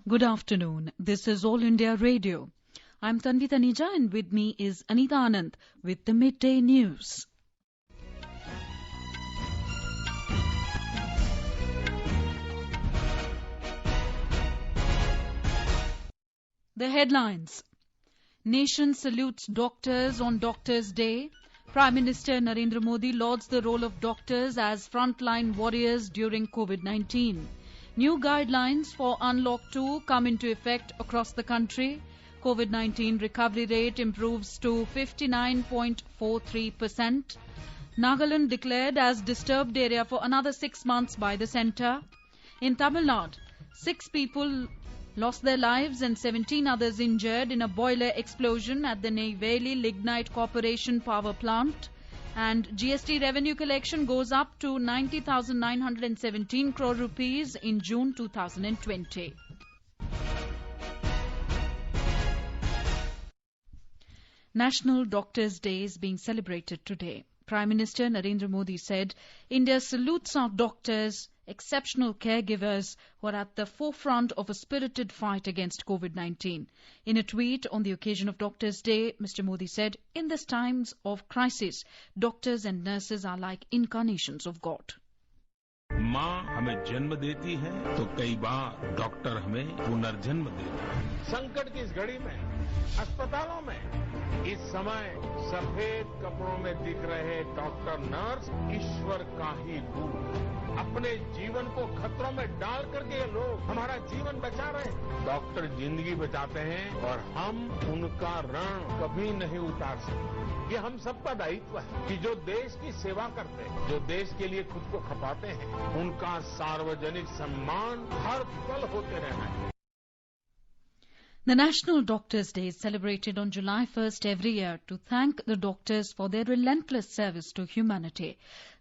Good afternoon. This is All India Radio. I'm Tanvi Taneja and with me is Anita Anand with the Midday News. The headlines. Nation salutes doctors on Doctors' Day. Prime Minister Narendra Modi lauds the role of doctors as frontline warriors during COVID-19. New guidelines for Unlock 2 come into effect across the country. COVID-19 recovery rate improves to 59.43%. Nagaland declared as disturbed area for another 6 months by the centre. In Tamil Nadu, 6 people lost their lives and 17 others injured in a boiler explosion at the Neyveli Lignite Corporation power plant. And Gst Revenue collection goes up to 90,917 crore rupees in June 2020. National Doctors' Day is being celebrated today. Prime Minister Narendra Modi said, India salutes our doctors, exceptional caregivers who are at the forefront of a spirited fight against COVID-19. In a tweet on the occasion of Doctors' Day, Mr. Modi said, in these times of crisis, doctors and nurses are like incarnations of God. माँ हमें जन्म देती है तो कई बार doctor हमें पुनर्जन्म देते हैं। संकट की इस घड़ी में अस्पतालों में इस समय सफेद कपड़ों में दिख रहे डॉक्टर नर्स ईश्वर का ही रूप, अपने जीवन को खतरों में डाल करके ये लोग हमारा जीवन बचा रहे हैं। डॉक्टर जिंदगी बचाते हैं और हम उनका ऋण कभी नहीं उतार सकते। ये हम सबका दायित्व है कि जो देश की सेवा करते हैं, जो देश के लिए खुद को खपाते हैं, उनका सार्वजनिक सम्मान हर पल होते रहना है। The National Doctors' Day is celebrated on July 1st every year to thank the doctors for their relentless service to humanity.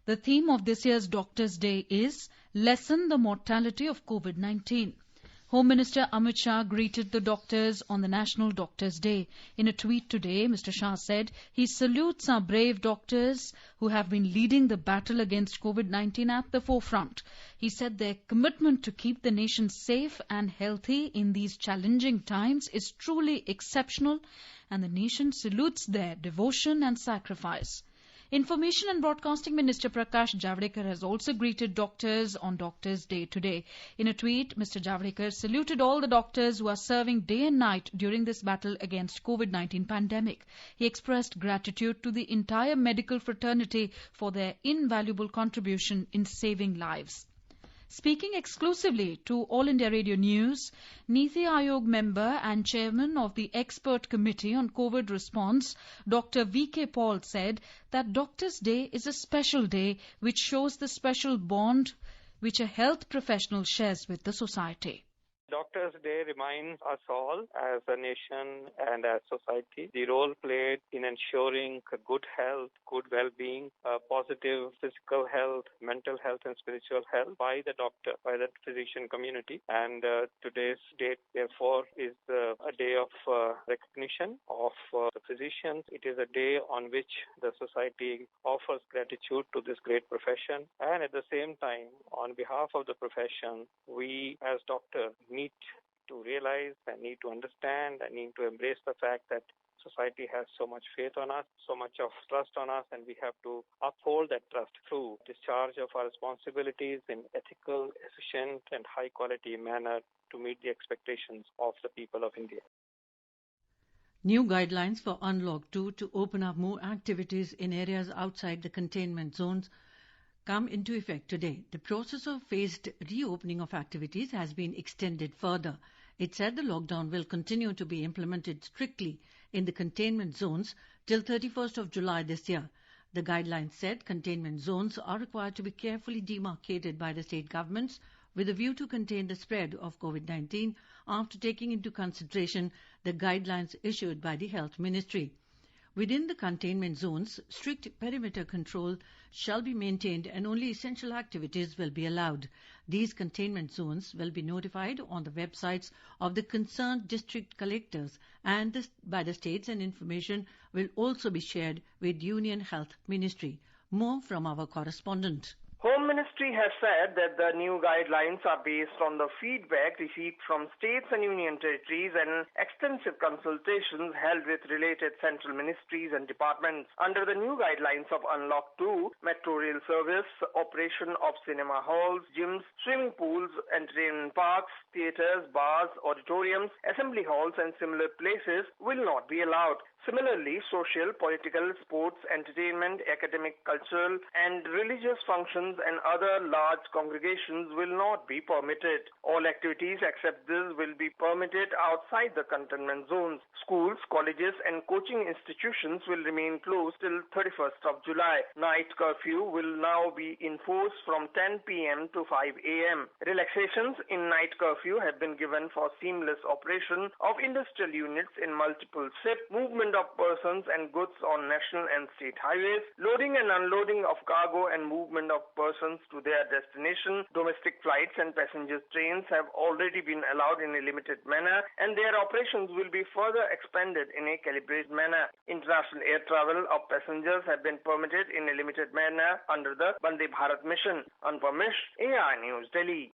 The theme of this year's Doctors' Day is Lessen the Mortality of COVID-19. Home Minister Amit Shah greeted the doctors on the National Doctors' Day. In a tweet today, Mr. Shah said he salutes our brave doctors who have been leading the battle against COVID-19 at the forefront. He said their commitment to keep the nation safe and healthy in these challenging times is truly exceptional, and the nation salutes their devotion and sacrifice. Information and Broadcasting Minister Prakash Javadekar has also greeted doctors on Doctors' Day today. In a tweet, Mr. Javadekar saluted all the doctors who are serving day and night during this battle against COVID-19 pandemic. He expressed gratitude to the entire medical fraternity for their invaluable contribution in saving lives. Speaking exclusively to All India Radio News, Niti Aayog member and chairman of the Expert Committee on COVID Response, Dr. V.K. Paul said that Doctors' Day is a special day which shows the special bond which a health professional shares with the society. Doctors' Day reminds us all as a nation and as society the role played in ensuring good health, good well-being, positive physical health, mental health and spiritual health by the doctor, by the physician community. And today's date, therefore, is a day of recognition of the physicians. It is a day on which the society offers gratitude to this great profession. And at the same time, on behalf of the profession, we as doctors need to realize and need to understand and need to embrace the fact that society has so much faith on us, so much of trust on us, and we have to uphold that trust through discharge of our responsibilities in ethical, efficient, and high-quality manner to meet the expectations of the people of India. New guidelines for Unlock 2 to open up more activities in areas outside the containment zones come into effect today. The process of phased reopening of activities has been extended further. It said the lockdown will continue to be implemented strictly in the containment zones till 31st of July this year. The guidelines said containment zones are required to be carefully demarcated by the state governments with a view to contain the spread of COVID-19 after taking into consideration the guidelines issued by the Health Ministry. Within the containment zones, strict perimeter control shall be maintained and only essential activities will be allowed. These containment zones will be notified on the websites of the concerned district collectors and by the states, and information will also be shared with Union Health Ministry. More from our correspondent. Home Home Ministry has said that the new guidelines are based on the feedback received from states and union territories and extensive consultations held with related central ministries and departments. Under the new guidelines of Unlock 2, metro rail service, operation of cinema halls, gyms, swimming pools, entertainment parks, theatres, bars, auditoriums, assembly halls and similar places will not be allowed. Similarly, social, political, sports, entertainment, academic, cultural and religious functions and other large congregations will not be permitted. All activities except this will be permitted outside the containment zones. Schools, colleges and coaching institutions will remain closed till 31st of July. Night curfew will now be enforced from 10 p.m. to 5 a.m. Relaxations in night curfew have been given for seamless operation of industrial units in multiple shifts, movement of persons and goods on national and state highways, loading and unloading of cargo and movement of persons to their destination. Domestic flights and passenger trains have already been allowed in a limited manner and their operations will be further expanded in a calibrated manner. International air travel of passengers have been permitted in a limited manner under the Vande Bharat mission. Anupam Mishra, AI News, Delhi.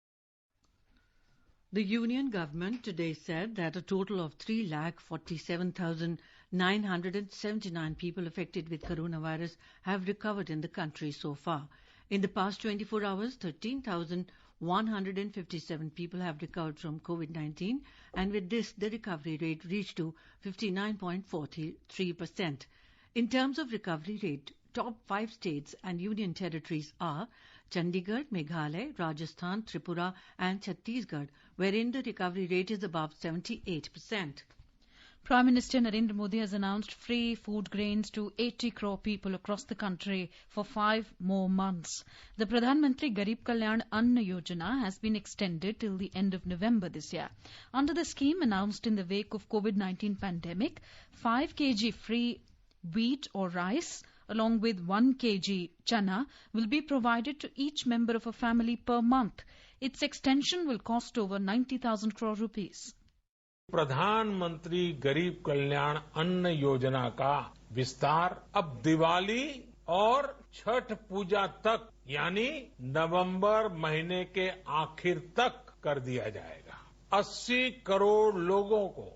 The Union Government today said that a total of 3,47,979 people affected with coronavirus have recovered in the country so far. In the past 24 hours, 13,157 people have recovered from COVID-19, and with this, the recovery rate reached to 59.43%. In terms of recovery rate, top 5 states and union territories are Chandigarh, Meghalaya, Rajasthan, Tripura and Chhattisgarh, wherein the recovery rate is above 78%. Prime Minister Narendra Modi has announced free food grains to 80 crore people across the country for 5 more months. The Pradhan Mantri Garib Kalyan Anna Yojana has been extended till the end of November this year. Under the scheme announced in the wake of COVID-19 pandemic, 5 kg free wheat or rice along with 1 kg chana will be provided to each member of a family per month. Its extension will cost over 90,000 crore rupees. प्रधानमंत्री गरीब कल्याण अन्न योजना का विस्तार अब दिवाली और छठ पूजा तक यानी नवंबर महीने के आखिर तक कर दिया जाएगा। 80 करोड़ लोगों को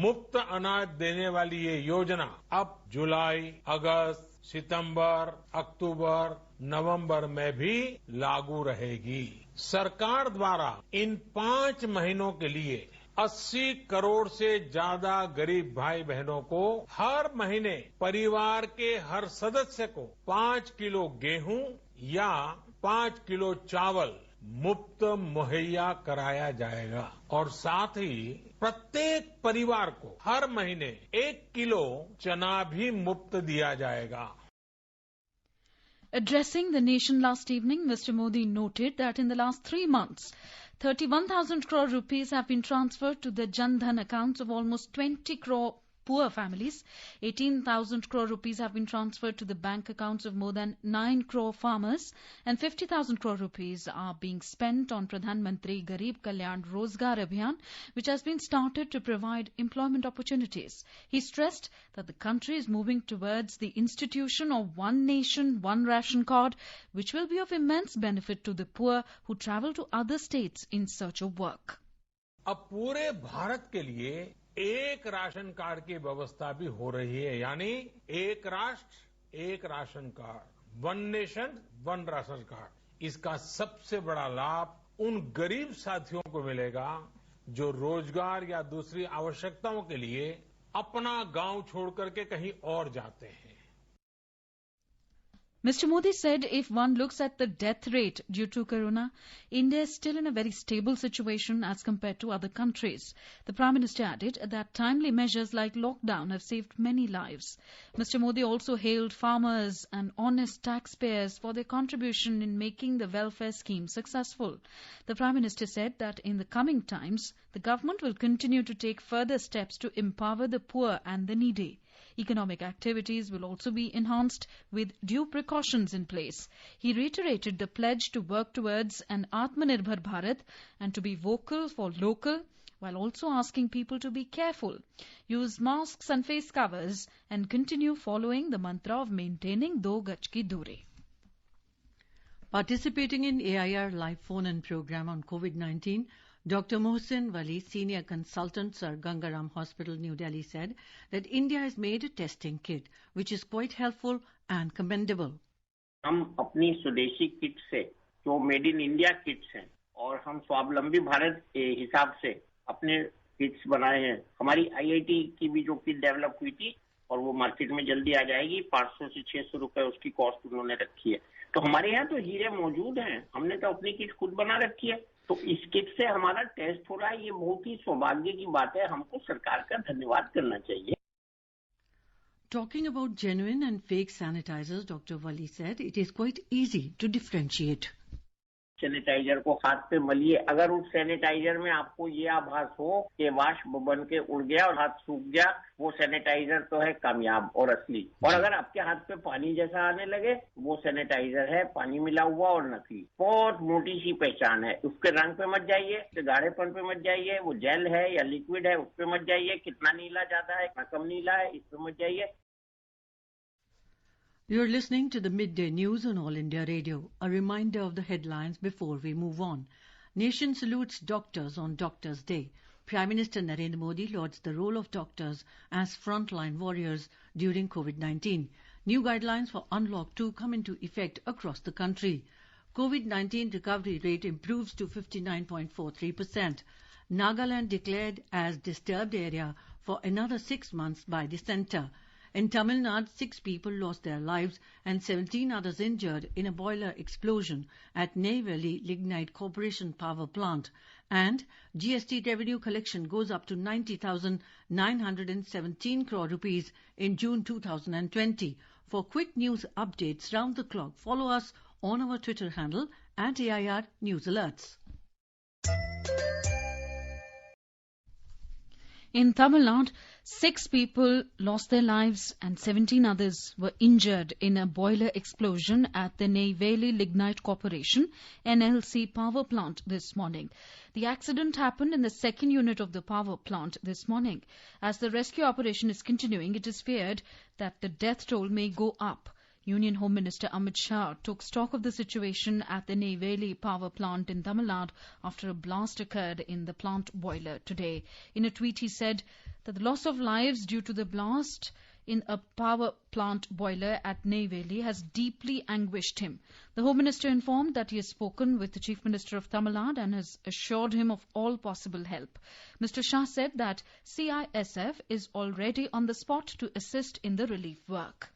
मुफ्त अनाज देने वाली ये योजना अब जुलाई, अगस्त, सितंबर, अक्टूबर, नवंबर में भी लागू रहेगी। सरकार द्वारा इन 5 महीनों के लिए 80 करोड़ से ज्यादा गरीब भाई बहनों को हर महीने परिवार के हर सदस्य को 5 किलो गेहूं या 5 किलो चावल मुफ्त मुहैया कराया जाएगा और साथ ही प्रत्येक परिवार को हर महीने 1 किलो चना भी मुफ्त दिया जाएगा। Addressing the nation last evening, Mr. Modi noted that in the last 3 months, 31,000 crore rupees have been transferred to the Jan Dhan accounts of almost 20 crore poor families. 18,000 crore rupees have been transferred to the bank accounts of more than 9 crore farmers, and 50,000 crore rupees are being spent on Pradhan Mantri Garib Kalyan Rozgar Abhiyan, which has been started to provide employment opportunities. He stressed that the country is moving towards the institution of one nation, one ration card, which will be of immense benefit to the poor who travel to other states in search of work. अब पूरे भारत के लिए एक ration card की व्यवस्था भी हो रही है, यानी एक राष्ट्र एक ration card, one nation one ration card. इसका सबसे बड़ा लाभ उन गरीब साथियों को मिलेगा जो रोजगार या दूसरी आवश्यकताओं के लिए अपना गांव छोड़ करके कहीं और जाते हैं। Mr. Modi said if one looks at the death rate due to corona, India is still in a very stable situation as compared to other countries. The Prime Minister added that timely measures like lockdown have saved many lives. Mr. Modi also hailed farmers and honest taxpayers for their contribution in making the welfare scheme successful. The Prime Minister said that in the coming times, the government will continue to take further steps to empower the poor and the needy. Economic activities will also be enhanced with due precautions in place. He reiterated the pledge to work towards an Atmanirbhar Bharat and to be vocal for local, while also asking people to be careful, use masks and face covers, and continue following the mantra of maintaining 2 gaj ki duri. Participating in AIR live phone-in program on COVID-19, Dr. Mohsin Wali, Senior Consultant, Sir Gangaram Hospital, New Delhi, said that India has made a testing kit, which is quite helpful and commendable. हम अपनी स्वदेशी kit से जो made in India kits हैं और हम स्वावलंबी भारत के हिसाब से अपने किट्स बनाए हैं। हमारी आईआईटी की भी जो किट डेवलप हुई थी और वो मार्केट में जल्दी आ जाएगी। 500 से 600 रुपए उसकी कॉस्ट उन्होंने रखी है। तो हमारे यहाँ तो हीरे मौजूद हैं, हमने तो अपनी किट खुद बना रखी है। तो इस किट से हमारा टेस्ट हो रहा है, ये बहुत ही सौभाग्य की बात है। हमको सरकार का धन्यवाद करना चाहिए। Talking about genuine and fake sanitizers, Dr. Wali said it is quite easy to differentiate. Sanitizer को हाथ पे मलिए, अगर उस सैनिटाइजर में आपको ये आभास हो कि वाष्प बन के उड़ गया और हाथ सूख गया, वो सैनिटाइजर तो है कामयाब और असली। और अगर आपके हाथ पे पानी जैसा आने लगे, वो सैनिटाइजर है पानी मिला हुआ और नकली। बहुत मोटी सी पहचान है। उसके रंग पे मत जाइए, उसके गाढ़ेपन पे मत जाइए, वो जेल है या लिक्विड है उस पे मत जाइए, कितना नीला ज्यादा है कितना कम नीला है इस पे मत जाइए। You're listening to the Midday News on All India Radio. A reminder of the headlines before we move on. Nation salutes doctors on Doctors' Day. Prime Minister Narendra Modi lauds the role of doctors as frontline warriors during COVID-19. New guidelines for Unlock 2 come into effect across the country. COVID-19 recovery rate improves to 59.43%. Nagaland declared as disturbed area for another 6 months by the centre. In Tamil Nadu, 6 people lost their lives and 17 others injured in a boiler explosion at Neyveli Lignite Corporation power plant. And GST revenue collection goes up to 90,917 crore rupees in June 2020. For quick news updates round the clock, follow us on our Twitter handle @AIR News Alerts. In Tamil Nadu, 6 people lost their lives and 17 others were injured in a boiler explosion at the Neyveli Lignite Corporation NLC power plant this morning. The accident happened in the second unit of the power plant this morning. As the rescue operation is continuing, it is feared that the death toll may go up. Union Home Minister Amit Shah took stock of the situation at the Neyveli power plant in Tamil Nadu after a blast occurred in the plant boiler today. In a tweet, he said that the loss of lives due to the blast in a power plant boiler at Neyveli has deeply anguished him. The Home Minister informed that he has spoken with the Chief Minister of Tamil Nadu and has assured him of all possible help. Mr. Shah said that CISF is already on the spot to assist in the relief work.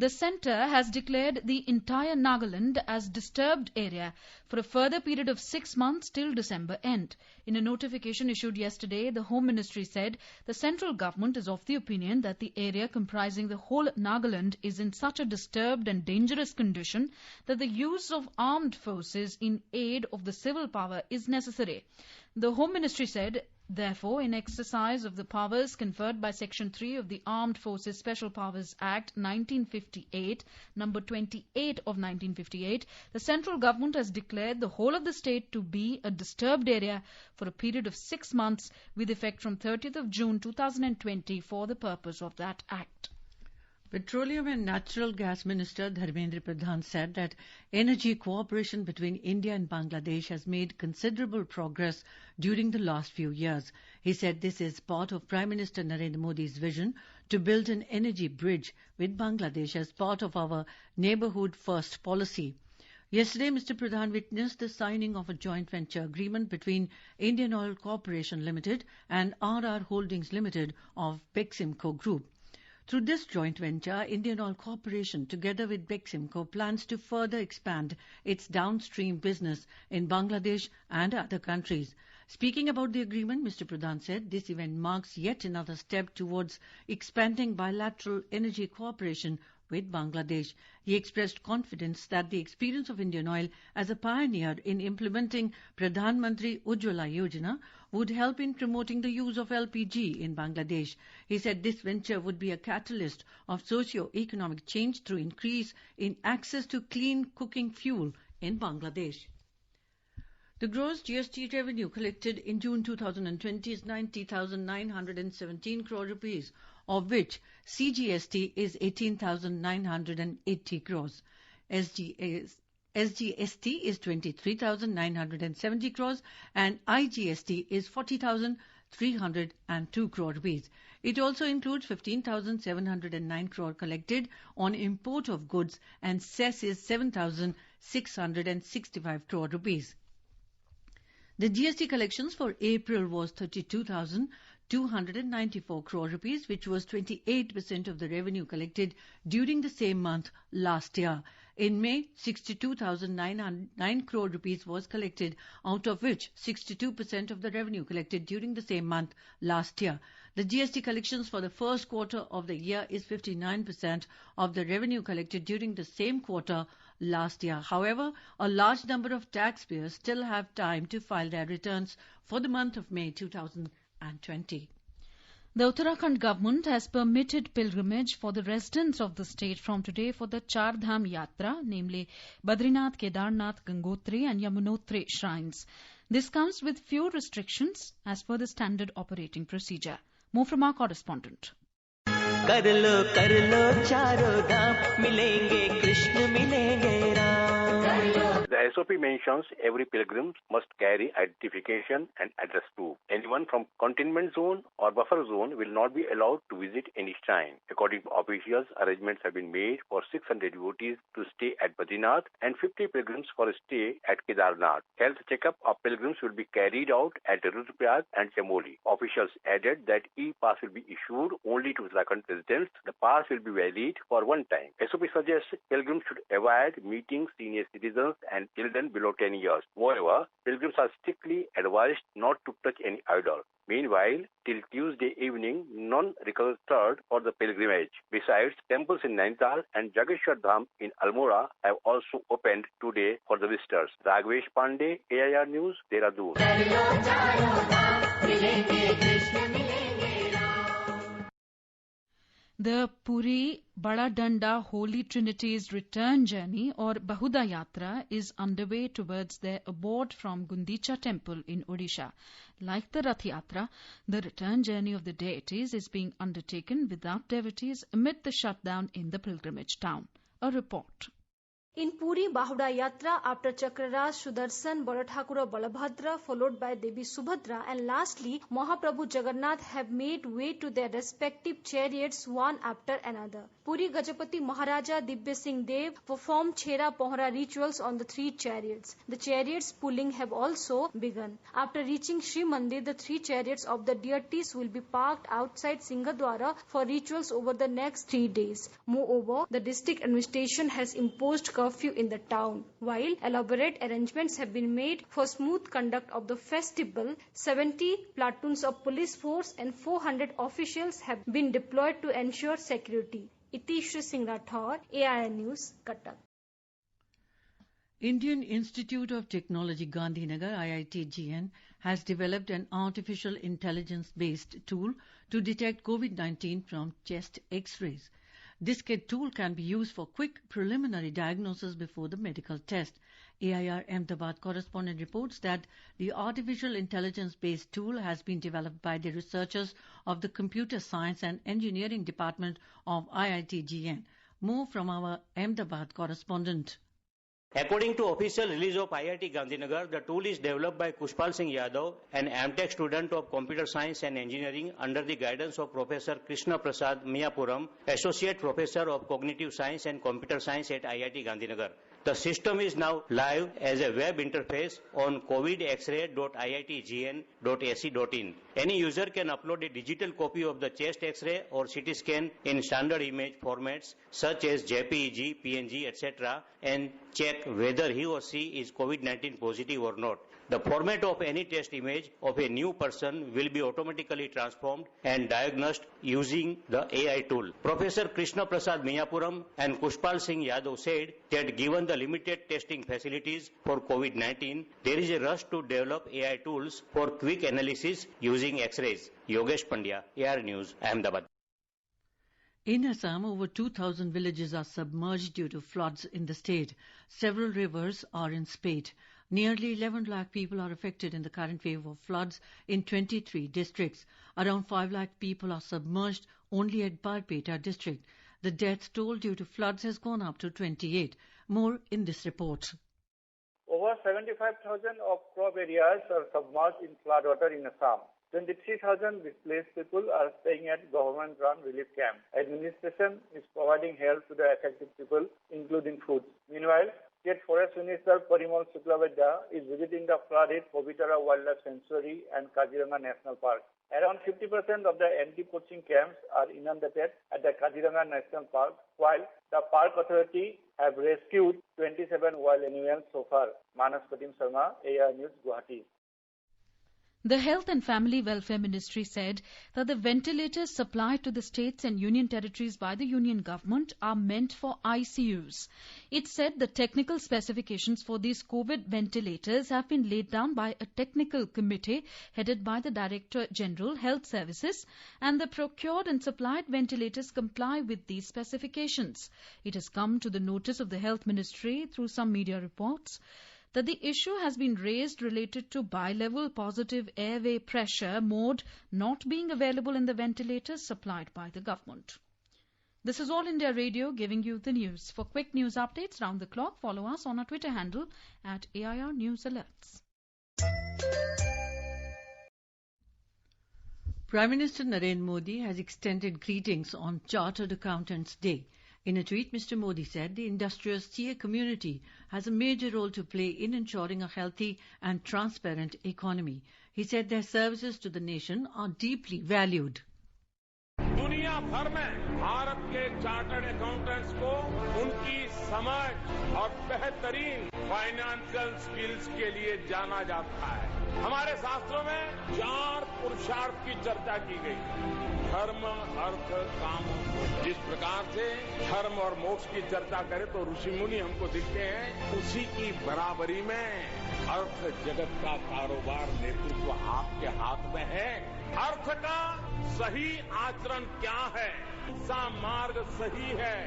The centre has declared the entire Nagaland as disturbed area for a further period of 6 months till December end. In a notification issued yesterday, the Home Ministry said the central government is of the opinion that the area comprising the whole Nagaland is in such a disturbed and dangerous condition that the use of armed forces in aid of the civil power is necessary. The Home Ministry said, therefore, in exercise of the powers conferred by Section 3 of the Armed Forces Special Powers Act 1958, number 28 of 1958, the central government has declared the whole of the state to be a disturbed area for a period of 6 months with effect from 30th of June 2020 for the purpose of that act. Petroleum and Natural Gas Minister Dharmendra Pradhan said that energy cooperation between India and Bangladesh has made considerable progress during the last few years. He said this is part of Prime Minister Narendra Modi's vision to build an energy bridge with Bangladesh as part of our neighbourhood first policy. Yesterday, Mr. Pradhan witnessed the signing of a joint venture agreement between Indian Oil Corporation Limited and RR Holdings Limited of Beximco Group. Through this joint venture, Indian Oil Corporation, together with Beximco, plans to further expand its downstream business in Bangladesh and other countries. Speaking about the agreement, Mr. Pradhan said this event marks yet another step towards expanding bilateral energy cooperation with Bangladesh. He expressed confidence that the experience of Indian Oil as a pioneer in implementing Pradhan Mantri Ujjwala Yojana would help in promoting the use of LPG in Bangladesh. He said this venture would be a catalyst of socio-economic change through increase in access to clean cooking fuel in Bangladesh. The gross GST revenue collected in June 2020 is 90,917 crore rupees, of which CGST is 18,980 crores. SGST is 23,970 crores and IGST is 40,302 crore rupees. It also includes 15,709 crore collected on import of goods and cess is 7,665 crore rupees. The GST collections for April was 32,294 crore rupees, which was 28% of the revenue collected during the same month last year. In May, 62,909 crore rupees was collected, out of which 62% of the revenue collected during the same month last year. The GST collections for the first quarter of the year is 59% of the revenue collected during the same quarter last year. However, a large number of taxpayers still have time to file their returns for the month of May 2020. The Uttarakhand government has permitted pilgrimage for the residents of the state from today for the Char Dham Yatra, namely Badrinath, Kedarnath, Gangotri and Yamunotri shrines. This comes with few restrictions as per the standard operating procedure. More from our correspondent. कर लो चारों धाम मिलेंगे कृष्ण मिलेंगे Ram. The SOP mentions every pilgrim must carry identification and address proof. Anyone from containment zone or buffer zone will not be allowed to visit any shrine. According to officials, arrangements have been made for 600 devotees to stay at Badrinath and 50 pilgrims for a stay at Kedarnath. Health checkup of pilgrims will be carried out at Rudraprayag and Chamoli. Officials added that e-pass will be issued only to Uttarakhand residents. The pass will be valid for one time. SOP suggests pilgrims should avoid meeting senior citizens and children below 10 years. Moreover, pilgrims are strictly advised not to touch any idol. Meanwhile, till Tuesday evening, none registered for the pilgrimage. Besides, temples in Nainital and Jageshwar Dham in Almora have also opened today for the visitors. Raghavesh Pandey, AIR News, Dehradun. The Puri Bada Danda Holy Trinity's return journey or Bahuda Yatra is underway towards their abode from Gundicha temple in Odisha. Like the Rath Yatra, the return journey of the deities is being undertaken without devotees amid the shutdown in the pilgrimage town. A report. In Puri Bahuda Yatra, after Chakraraj, Sudarshan, Balathakur, Balabhadra, followed by Devi Subhadra, and lastly Mahaprabhu Jagannath have made way to their respective chariots one after another. Puri Gajapati Maharaja Dibya Singh Dev performed Chhera Pohra rituals on the three chariots. The chariots pulling have also begun. After reaching Sri Mandir, the three chariots of the deities will be parked outside Singhadwara for rituals over the next 3 days. Moreover, the district administration has imposed curfew in the town. While elaborate arrangements have been made for smooth conduct of the festival, 70 platoons of police force and 400 officials have been deployed to ensure security. Iti Shri Singh Rathore, AIR News, Cuttack. Indian Institute of Technology Gandhinagar, IIT-GN, has developed an artificial intelligence-based tool to detect COVID-19 from chest X-rays. This tool can be used for quick preliminary diagnosis before the medical test. AIR Ahmedabad correspondent reports that the artificial intelligence-based tool has been developed by the researchers of the Computer Science and Engineering Department of IIT-GN. More from our Ahmedabad correspondent. According to official release of IIT Gandhinagar, the tool is developed by Kushpal Singh Yadav, an MTech student of Computer Science and Engineering under the guidance of Professor Krishna Prasad Miyapuram, Associate Professor of Cognitive Science and Computer Science at IIT Gandhinagar. The system is now live as a web interface on covidxray.iitgn.ac.in. Any user can upload a digital copy of the chest X-ray or CT scan in standard image formats such as JPEG, PNG, etc. and check whether he or she is COVID-19 positive or not. The format of any test image of a new person will be automatically transformed and diagnosed using the AI tool. Professor Krishna Prasad Miyapuram and Kushpal Singh Yadav said that given the limited testing facilities for COVID-19, there is a rush to develop AI tools for quick analysis using X-rays. Yogesh Pandya, AR News, Ahmedabad. In Assam, over 2,000 villages are submerged due to floods in the state. Several rivers are in spate. Nearly 11 lakh people are affected in the current wave of floods in 23 districts. Around 5 lakh people are submerged only at Barpeta district. The death toll due to floods has gone up to 28. More in this report. Over 75,000 of crop areas are submerged in floodwater in Assam. 23,000 displaced people are staying at government-run relief camps. Administration is providing help to the affected people, including food. Meanwhile, State Forest Minister Parimal Shuklavadya is visiting the flooded Povitara Wildlife Sanctuary and Kaziranga National Park. Around 50% of the anti-poaching camps are inundated at the Kaziranga National Park, while the Park Authority have rescued 27 wild animals so far. Manas Pratim Sharma, AR News, Guwahati. The Health and Family Welfare Ministry said that the ventilators supplied to the states and union territories by the union government are meant for ICUs. It said the technical specifications for these COVID ventilators have been laid down by a technical committee headed by the Director General, Health Services, and the procured and supplied ventilators comply with these specifications. It has come to the notice of the Health Ministry through some media reports that the issue has been raised related to bilevel positive airway pressure mode not being available in the ventilators supplied by the government. This is All India Radio giving you the news. For quick news updates round the clock, follow us on our Twitter handle at AIR News Alerts. Prime Minister Narendra Modi has extended greetings on Chartered Accountants Day. In a tweet, Mr. Modi said the industrious CA community has a major role to play in ensuring a healthy and transparent economy. He said their services to the nation are deeply valued. दुनिया भर में भारत के chartered accountants को उनकी समझ और बेहतरीन financial skills के लिए जाना जाता है। हमारे शास्त्रों में 4 पुरुषार्थ की चर्चा की गई। धर्म, अर्थ, काम। जिस प्रकार से धर्म और मोक्ष की चर्चा करें तो ऋषि मुनि हमको दिखते हैं, उसी की बराबरी में अर्थ जगत का कारोबार नेतृत्व आपके हाथ में है। अर्थ का सही आचरण क्या है, सा मार्ग सही है,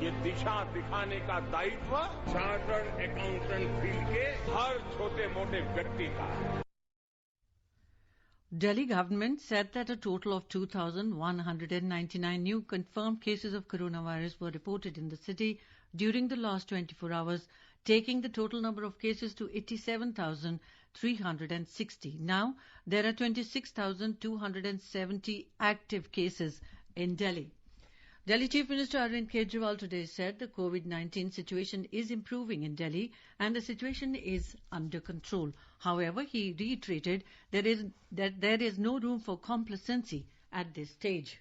ये दिशा दिखाने का दायित्व चार्टर्ड अकाउंटेंट फील्ड के हर छोटे मोटे व्यक्ति का है। Delhi government said that a total of 2,199 new confirmed cases of coronavirus were reported in the city during the last 24 hours, taking the total number of cases to 87,360. Now, there are 26,270 active cases in Delhi. Delhi Chief Minister Arvind Kejriwal today said the COVID-19 situation is improving in Delhi and the situation is under control. However, he reiterated that there is no room for complacency at this stage.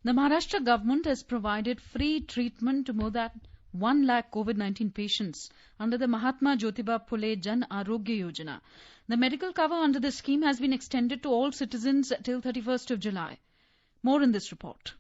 The Maharashtra government has provided free treatment to more than 1 lakh COVID-19 patients under the Mahatma Jyotiba Phule Jan Arogya Yojana. The medical cover under the scheme has been extended to all citizens till 31st of July. More in this report.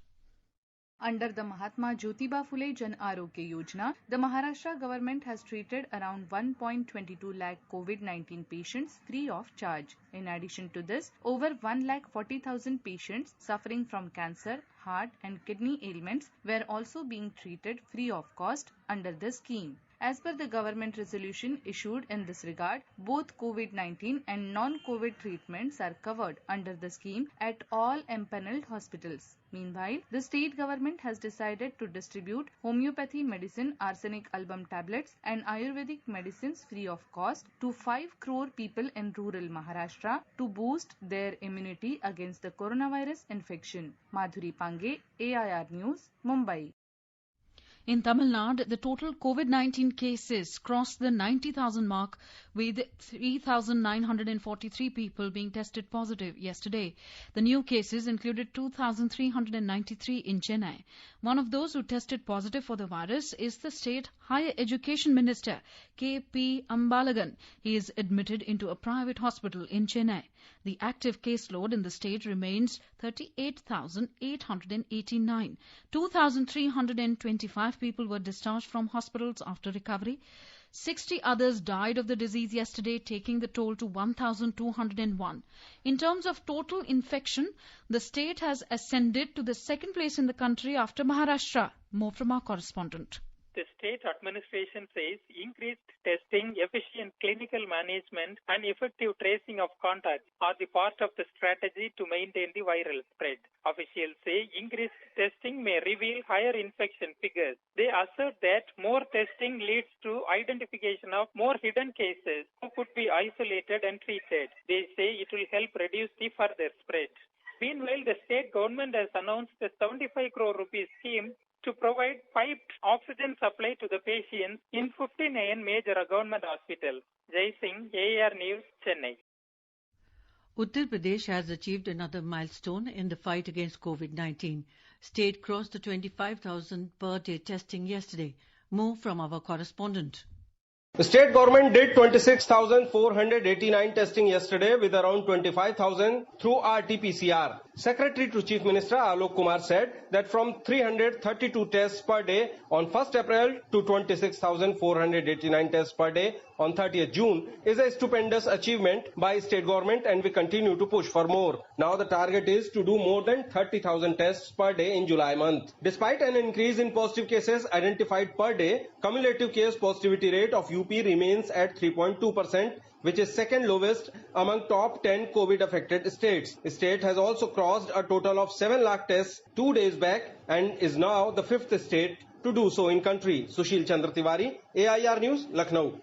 Under the Mahatma Jyotiba Phule Jan Arogya Yojana, the Maharashtra government has treated around 1.22 lakh COVID-19 patients free of charge. In addition to this, over 1,40,000 patients suffering from cancer, heart and kidney ailments were also being treated free of cost under the scheme. As per the government resolution issued in this regard, both COVID-19 and non-COVID treatments are covered under the scheme at all empanelled hospitals. Meanwhile, the state government has decided to distribute homeopathy medicine, arsenic album tablets and Ayurvedic medicines free of cost to 5 crore people in rural Maharashtra to boost their immunity against the coronavirus infection. Madhuri Pange, AIR News, Mumbai. In Tamil Nadu, the total COVID-19 cases crossed the 90,000 mark, with 3,943 people being tested positive yesterday. The new cases included 2,393 in Chennai. One of those who tested positive for the virus is the state Higher Education Minister, K.P. Ambalagan. He is admitted into a private hospital in Chennai. The active caseload in the state remains 38,889. 2,325 people were discharged from hospitals after recovery. 60 others died of the disease yesterday, taking the toll to 1,201. In terms of total infection, the state has ascended to the second place in the country after Maharashtra. More from our correspondent. The state administration says increased testing, efficient clinical management, and effective tracing of contacts are the part of the strategy to maintain the viral spread. Officials say increased testing may reveal higher infection figures. They assert that more testing leads to identification of more hidden cases who could be isolated and treated. They say it will help reduce the further spread. Meanwhile, the state government has announced a 75 crore rupees scheme to provide piped oxygen supply to the patients in 59 major government hospitals. Jai Singh, AAR News, Chennai. Uttar Pradesh has achieved another milestone in the fight against COVID-19. State crossed the 25,000 per day testing yesterday. More from our correspondent. The state government did 26,489 testing yesterday with around 25,000 through RT-PCR. Secretary to Chief Minister Alok Kumar said that from 332 tests per day on 1st April to 26,489 tests per day on 30th June is a stupendous achievement by state government, and we continue to push for more. Now the target is to do more than 30,000 tests per day in July month. Despite an increase in positive cases identified per day, cumulative case positivity rate of UP remains at 3.2%, which is second lowest among top 10 COVID-affected states. The state has also crossed a total of 7 lakh tests 2 days back and is now the 5th state to do so in country. Sushil Chandra Tiwari, AIR News, Lucknow.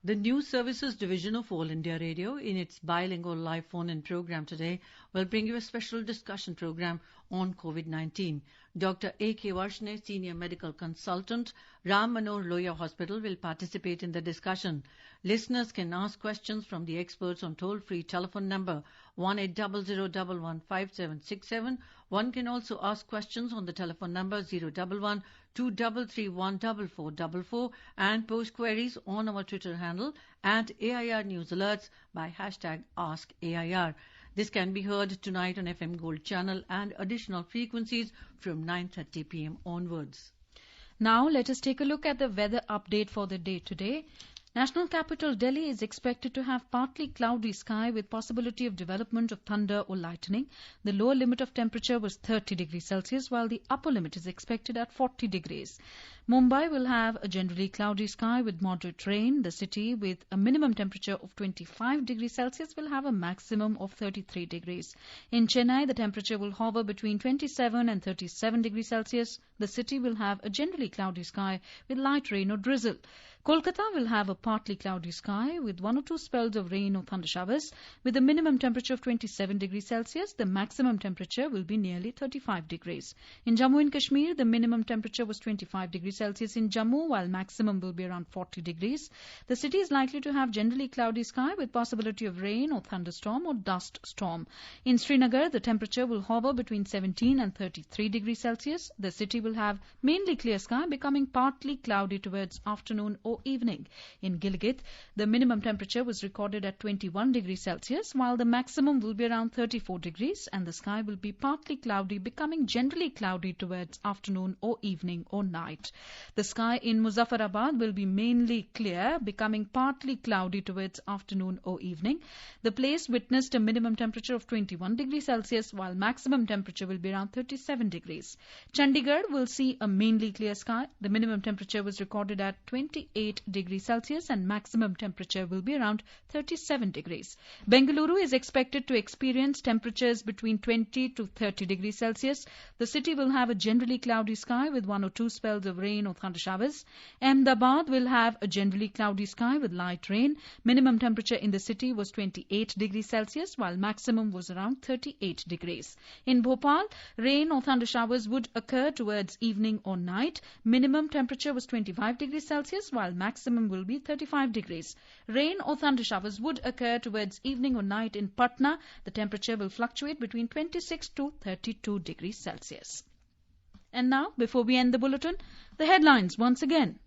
The News Services Division of All India Radio, in its bilingual live phone-in program today, will bring you a special discussion program on COVID-19. Dr. A.K. Varshne, Senior Medical Consultant, Ram Manohar Lohia Hospital, will participate in the discussion. Listeners can ask questions from the experts on toll-free telephone number 1-800-115767. One can also ask questions on the telephone number 011-2331-4444 and post queries on our Twitter handle at AIR News Alerts by hashtag AskAIR. This can be heard tonight on FM Gold channel and additional frequencies from 9:30 p.m. onwards. Now let us take a look at the weather update for the day today. National capital Delhi is expected to have partly cloudy sky with possibility of development of thunder or lightning. The lower limit of temperature was 30 degrees Celsius, while the upper limit is expected at 40 degrees. Mumbai will have a generally cloudy sky with moderate rain. The city, with a minimum temperature of 25 degrees Celsius, will have a maximum of 33 degrees. In Chennai, the temperature will hover between 27 and 37 degrees Celsius. The city will have a generally cloudy sky with light rain or drizzle. Kolkata will have a partly cloudy sky with 1 or 2 spells of rain or thunder showers. With a minimum temperature of 27 degrees Celsius, the maximum temperature will be nearly 35 degrees. In Jammu and Kashmir, the minimum temperature was 25 degrees Celsius in Jammu, while maximum will be around 40 degrees. The city is likely to have generally cloudy sky with possibility of rain or thunderstorm or dust storm. In Srinagar, the temperature will hover between 17 and 33 degrees Celsius. The city will have mainly clear sky, becoming partly cloudy towards afternoon or evening. In Gilgit, the minimum temperature was recorded at 21 degrees Celsius, while the maximum will be around 34 degrees, and the sky will be partly cloudy, becoming generally cloudy towards afternoon or evening or night. The sky in Muzaffarabad will be mainly clear, becoming partly cloudy towards afternoon or evening. The place witnessed a minimum temperature of 21 degrees Celsius, while maximum temperature will be around 37 degrees. Chandigarh will see a mainly clear sky. The minimum temperature was recorded at 28 degrees Celsius and maximum temperature will be around 37 degrees. Bengaluru is expected to experience temperatures between 20 to 30 degrees Celsius. The city will have a generally cloudy sky with 1 or 2 spells of rain or thunder showers. Ahmedabad will have a generally cloudy sky with light rain. Minimum temperature in the city was 28 degrees Celsius, while maximum was around 38 degrees. In Bhopal, rain or thunder showers would occur towards evening or night. Minimum temperature was 25 degrees Celsius, while maximum will be 35 degrees. Rain or thunder showers would occur towards evening or night in Patna. The temperature will fluctuate between 26 to 32 degrees Celsius. And now, before we end the bulletin, the headlines once again.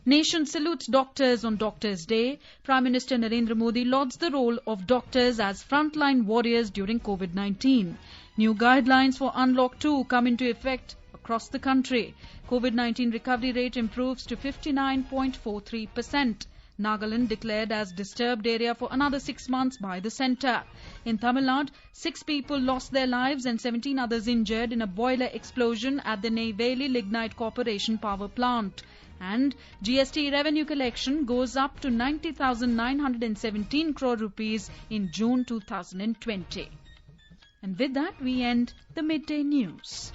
Nation salutes doctors on Doctors' Day. Prime Minister Narendra Modi lauds the role of doctors as frontline warriors during COVID-19. New guidelines for Unlock 2 come into effect across the country. COVID-19 recovery rate improves to 59.43%. Nagaland declared as disturbed area for another 6 months by the centre. In Tamil Nadu, 6 people lost their lives and 17 others injured in a boiler explosion at the Neyveli Lignite Corporation power plant. And Gst Revenue collection goes up to 90,917 crore rupees in June 2020. And with that, we end the Midday News.